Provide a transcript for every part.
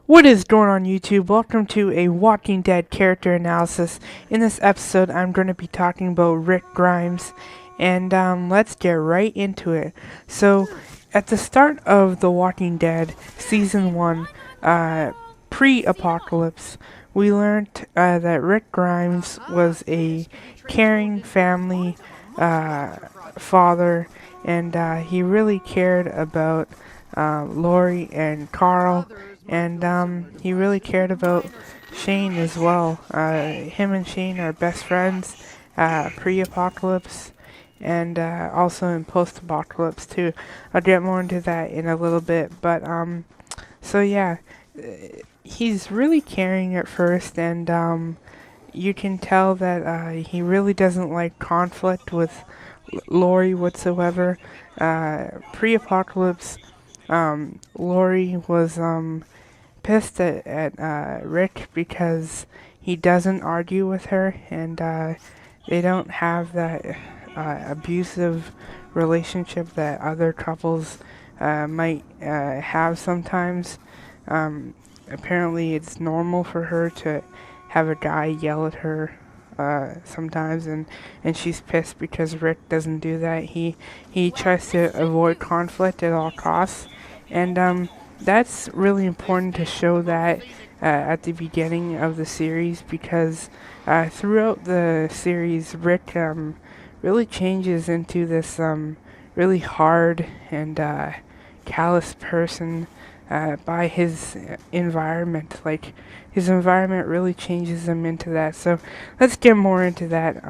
What is going on YouTube? Welcome to a Walking Dead character analysis. In this episode, I'm going to be talking about Rick Grimes, and let's get right into it. So, at the start of The Walking Dead Season 1, pre-apocalypse, we learned that Rick Grimes was a caring family father, and he really cared about Lori and Carl, and he really cared about Shane as well. Him and Shane are best friends pre-apocalypse and also in post-apocalypse too. I'll get more into that in a little bit, but so yeah, he's really caring at first, and you can tell that he really doesn't like conflict with Lori whatsoever. Pre-apocalypse, Lori was pissed at Rick because he doesn't argue with her, and they don't have that abusive relationship that other couples might have sometimes. Apparently, it's normal for her to have a guy yell at her sometimes, and she's pissed because Rick doesn't do that. He tries to avoid conflict at all costs, and that's really important to show that at the beginning of the series, because throughout the series, Rick really changes into this really hard and callous person by his environment. Like, his environment really changes him into that. So let's get more into that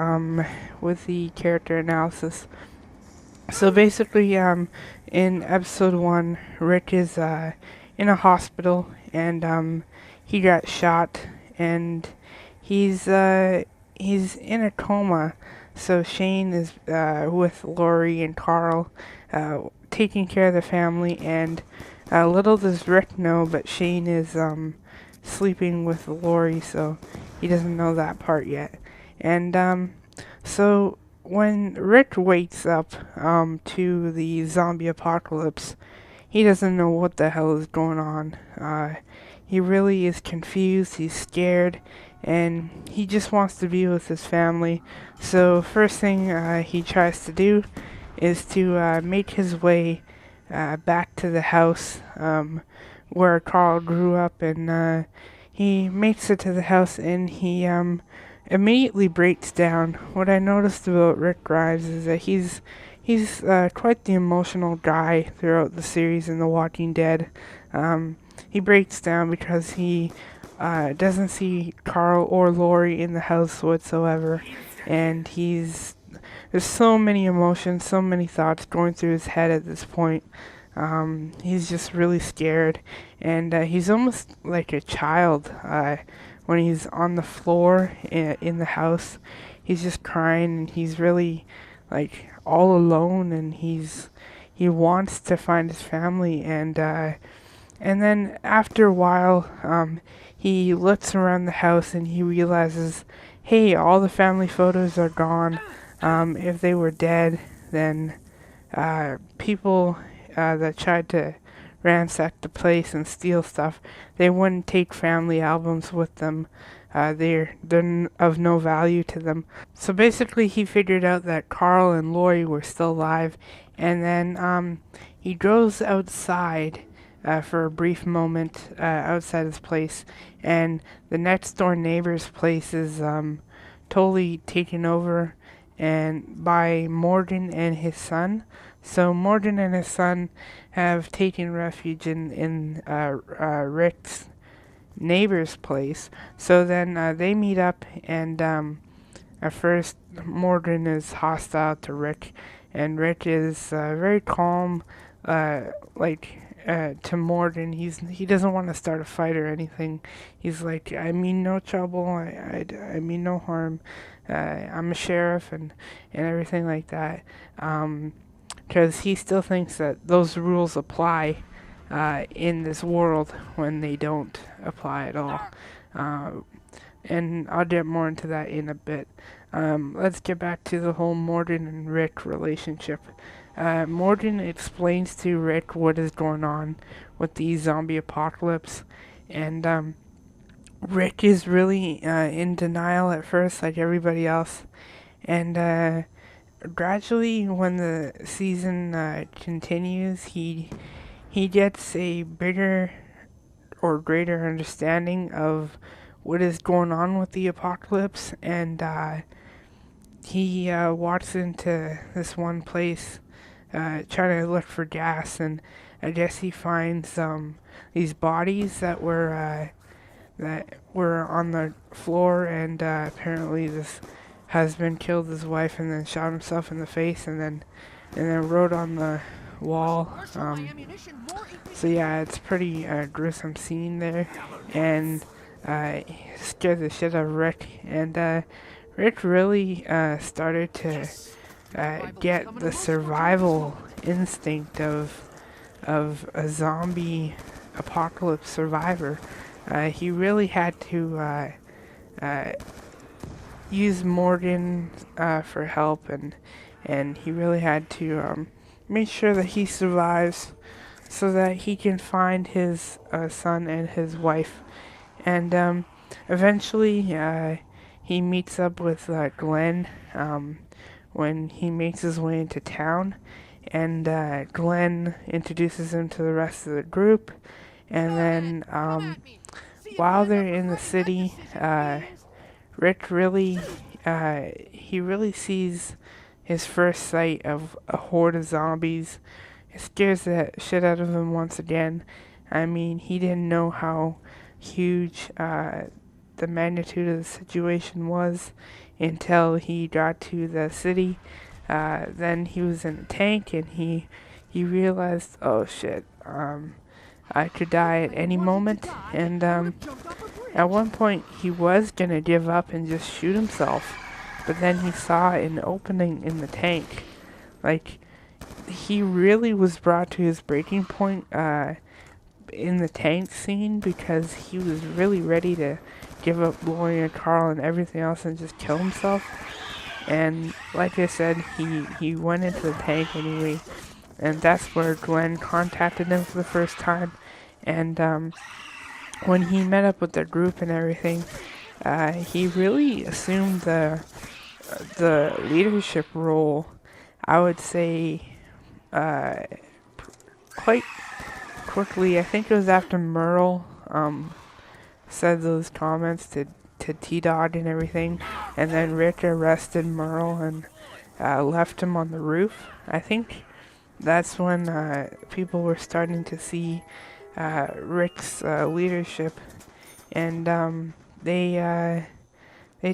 with the character analysis. So basically, in episode 1, Rick is in a hospital, and he got shot, and he's in a coma. So Shane is with Lori and Carl, taking care of the family, and little does Rick know, but Shane is sleeping with Lori, so he doesn't know that part yet. And so when Rick wakes up to the zombie apocalypse, he doesn't know what the hell is going on. He really is confused, he's scared, and he just wants to be with his family. So first thing he tries to do is to make his way back to the house where Carl grew up, and he makes it to the house, and he immediately breaks down. What I noticed about Rick Grimes is that he's quite the emotional guy throughout the series in The Walking Dead. He breaks down because he doesn't see Carl or Lori in the house whatsoever, and there's so many emotions, so many thoughts going through his head at this point. He's just really scared, and he's almost like a child when he's on the floor in the house. He's just crying, and he's really like all alone, and he wants to find his family, and then after a while, he looks around the house and he realizes, hey, all the family photos are gone. If they were dead, then people that tried to ransack the place and steal stuff, they wouldn't take family albums with them. They're of no value to them. So basically, he figured out that Carl and Lori were still alive, and then he goes outside for a brief moment outside his place, and the next door neighbor's place is totally taken over and by Morgan and his son. So Morgan and his son have taken refuge in Rick's neighbor's place. So then they meet up, and at first Morgan is hostile to Rick, and Rick is very calm, like to Morgan. He doesn't want to start a fight or anything. He's like, I mean no trouble. I mean no harm. I'm a sheriff and everything like that. Because he still thinks that those rules apply in this world when they don't apply at all. Uh, and I'll get more into that in a bit. Let's get back to the whole Morgan and Rick relationship. Morgan explains to Rick what is going on with the zombie apocalypse, And Rick is really in denial at first, like everybody else. And gradually, when the season continues, he gets a bigger or greater understanding of what is going on with the apocalypse, and he walks into this one place trying to look for gas, and I guess he finds these bodies that were on the floor, and apparently this husband killed his wife and then shot himself in the face, and then wrote on the wall. So yeah, it's pretty gruesome scene there, and it scared the shit out of Rick, and Rick really started to get the survival instinct of a zombie apocalypse survivor. He really had to use Morgan for help, and he really had to make sure that he survives so that he can find his son and his wife. And eventually he meets up with Glenn when he makes his way into town, and Glenn introduces him to the rest of the group, and then while they're in the city, Rick really he really sees his first sight of a horde of zombies. It scares the shit out of him once again. I mean, he didn't know how huge the magnitude of the situation was until he got to the city. Then he was in a tank, and he realized, oh shit, I could die at any moment. And at one point he was gonna give up and just shoot himself, but then he saw an opening in the tank. Like, he really was brought to his breaking point in the tank scene, because he was really ready to give up Lori and Carl and everything else and just kill himself. And like I said, he went into the tank anyway, and that's where Glenn contacted him for the first time. And when he met up with the group and everything, he really assumed the leadership role, I would say, quite quickly. I think it was after Merle said those comments to T-Dog and everything, and then Rick arrested Merle and left him on the roof. I think that's when people were starting to see Rick's leadership, and they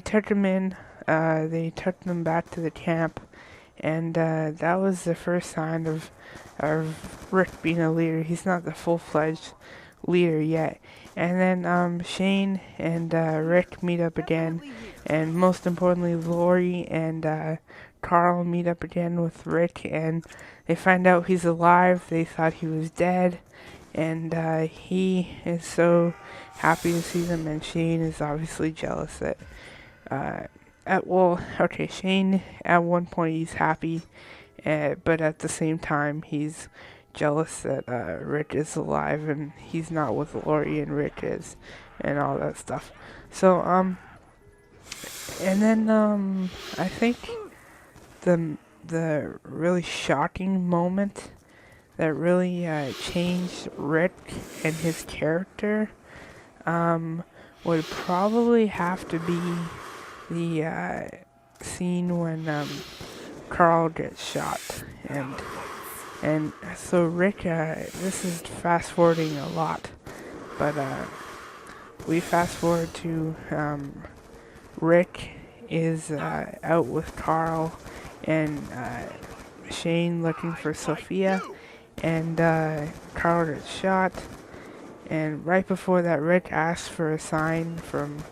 took him in. They took him back to the camp, and that was the first sign of Rick being a leader. He's not the full-fledged leader yet. And then Shane and Rick meet up again, and most importantly, Lori and Carl meet up again with Rick, and they find out he's alive. They thought he was dead, and he is so happy to see them, and Shane is obviously jealous that Shane, at one point he's happy, but at the same time he's jealous that Rick is alive and he's not with Lori and Rick is, and all that stuff. So and then I think the really shocking moment that really changed Rick and his character would probably have to be the scene when Carl gets shot, and so Rick, this is fast forwarding a lot, but we fast forward to Rick is out with Carl and Shane looking for Sophia, and Carl gets shot, and right before that, Rick asks for a sign from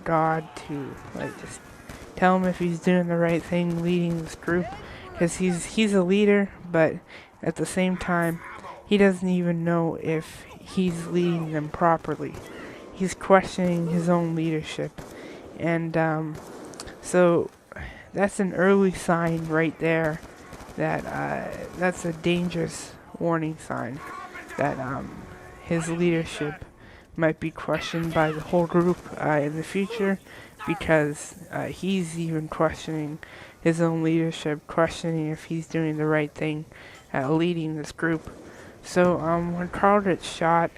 God to just tell him if he's doing the right thing leading this group, because he's a leader, but at the same time he doesn't even know if he's leading them properly. He's questioning his own leadership, and so that's an early sign right there that that's a dangerous warning sign that his leadership might be questioned by the whole group in the future, because he's even questioning his own leadership, questioning if he's doing the right thing leading this group. So when Carl gets shot,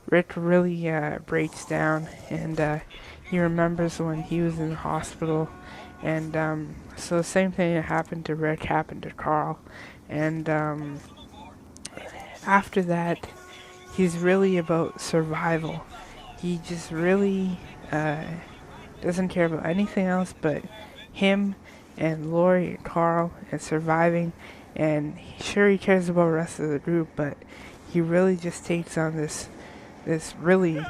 Rick really breaks down, and he remembers when he was in the hospital. And so the same thing that happened to Rick happened to Carl. And after that, he's really about survival. He just really doesn't care about anything else but him and Lori and Carl and surviving. And sure, he cares about the rest of the group, but he really just takes on this really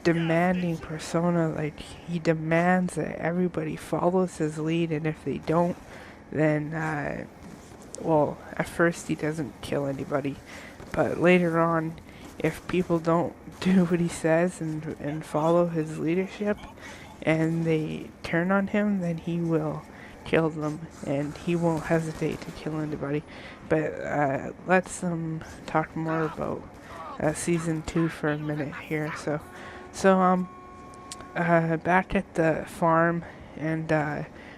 demanding persona. Like, he demands that everybody follows his lead, and if they don't, then well, at first he doesn't kill anybody, but later on, if people don't do what he says and follow his leadership, and they turn on him, then he will kill them, and he won't hesitate to kill anybody. But let's talk more about season 2 for a minute here. So back at the farm, and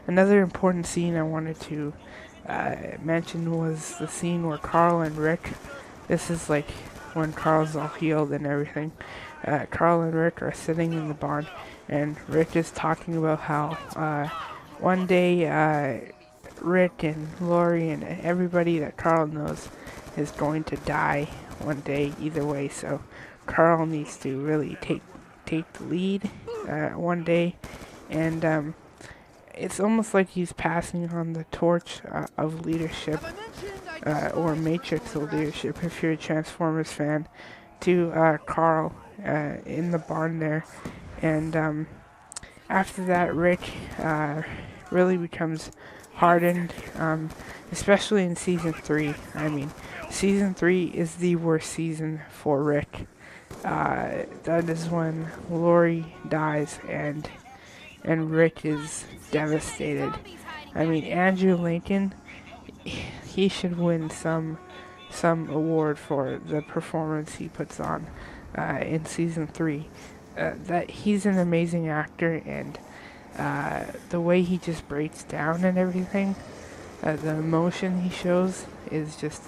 another important scene I wanted to mention was the scene where Carl and Rick. This is like when Carl's all healed and everything. Carl and Rick are sitting in the barn, and Rick is talking about how one day Rick and Lori and everybody that Carl knows is going to die one day either way. So Carl needs to really take the lead one day, and it's almost like he's passing on the torch of leadership, or Matrix of leadership, if you're a Transformers fan, to Carl in the barn there. And after that, Rick really becomes hardened, especially in season 3. I mean, season 3 is the worst season for Rick. That is when Lori dies, and Rick is devastated. I mean, Andrew Lincoln, he should win some award for the performance he puts on in season 3. That he's an amazing actor, and the way he just breaks down and everything, the emotion he shows is just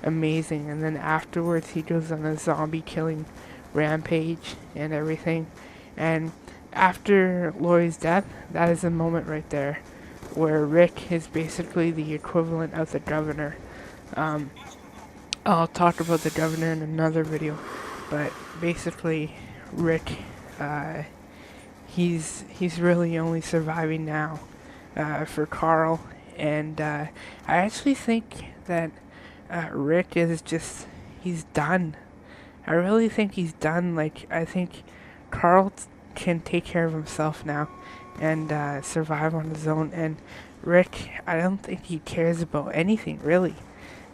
amazing. And then afterwards he goes on a zombie killing rampage and everything. And after Lori's death, that is a moment right there where Rick is basically the equivalent of the governor. I'll talk about the governor in another video, but basically Rick, he's really only surviving now for Carl. And I actually think that Rick is just, he's done. I really think he's done. Like, I think Carl can take care of himself now and survive on his own. And Rick, I don't think he cares about anything, really.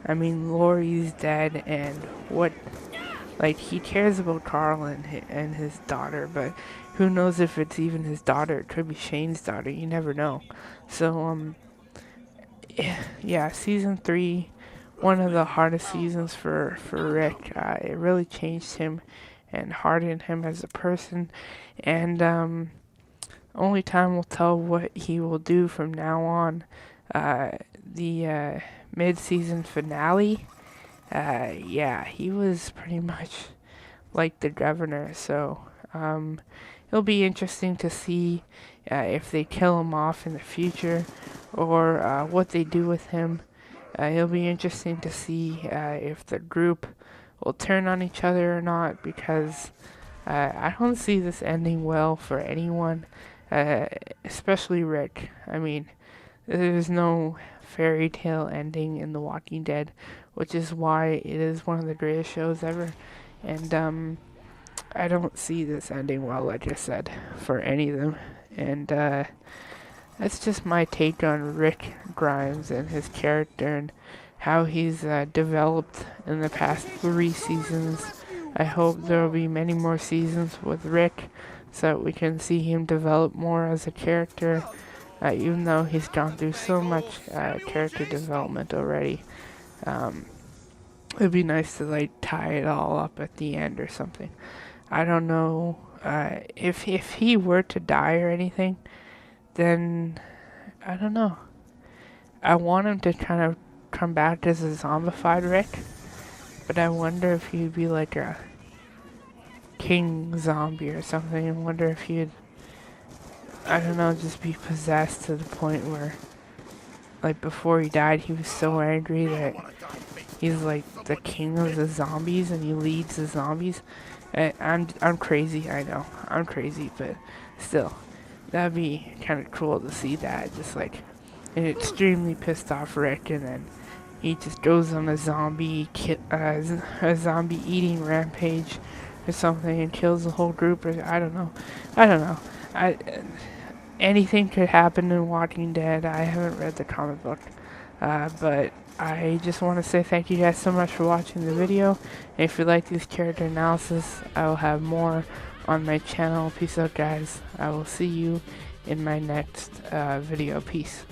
I mean, Lori's dead, and what, like, he cares about Carl and his daughter, but who knows if it's even his daughter. It could be Shane's daughter, you never know. So, yeah, season 3, one of the hardest seasons for Rick. It really changed him and hardened him as a person, and only time will tell what he will do from now on. The mid-season finale, yeah, he was pretty much like the governor, so it'll be interesting to see if they kill him off in the future, or what they do with him. It'll be interesting to see if the group will turn on each other or not, because I don't see this ending well for anyone, especially Rick. I mean, there's no fairy tale ending in The Walking Dead, which is why it is one of the greatest shows ever. And I don't see this ending well, like I said, for any of them. And that's just my take on Rick Grimes and his character and how he's developed in the past 3 seasons. I hope there will be many more seasons with Rick so that we can see him develop more as a character, even though he's gone through so much character development already. It'd be nice to like tie it all up at the end or something. I don't know if he were to die or anything, then I don't know. I want him to kind of come back as a zombified Rick, but I wonder if he'd be like a king zombie or something. I wonder if he'd, I don't know, just be possessed to the point where, like, before he died, he was so angry that he's like the king of the zombies and he leads the zombies. I'm crazy, I know. I'm crazy, but still, that'd be kind of cool to see that. Just like an extremely pissed off Rick, and then he just goes on a zombie eating rampage or something and kills the whole group. Or I don't know. I don't know. I anything could happen in Walking Dead. I haven't read the comic book, but I just want to say thank you guys so much for watching the video. And if you like these character analysis, I will have more on my channel. Peace out, guys. I will see you in my next video. Peace.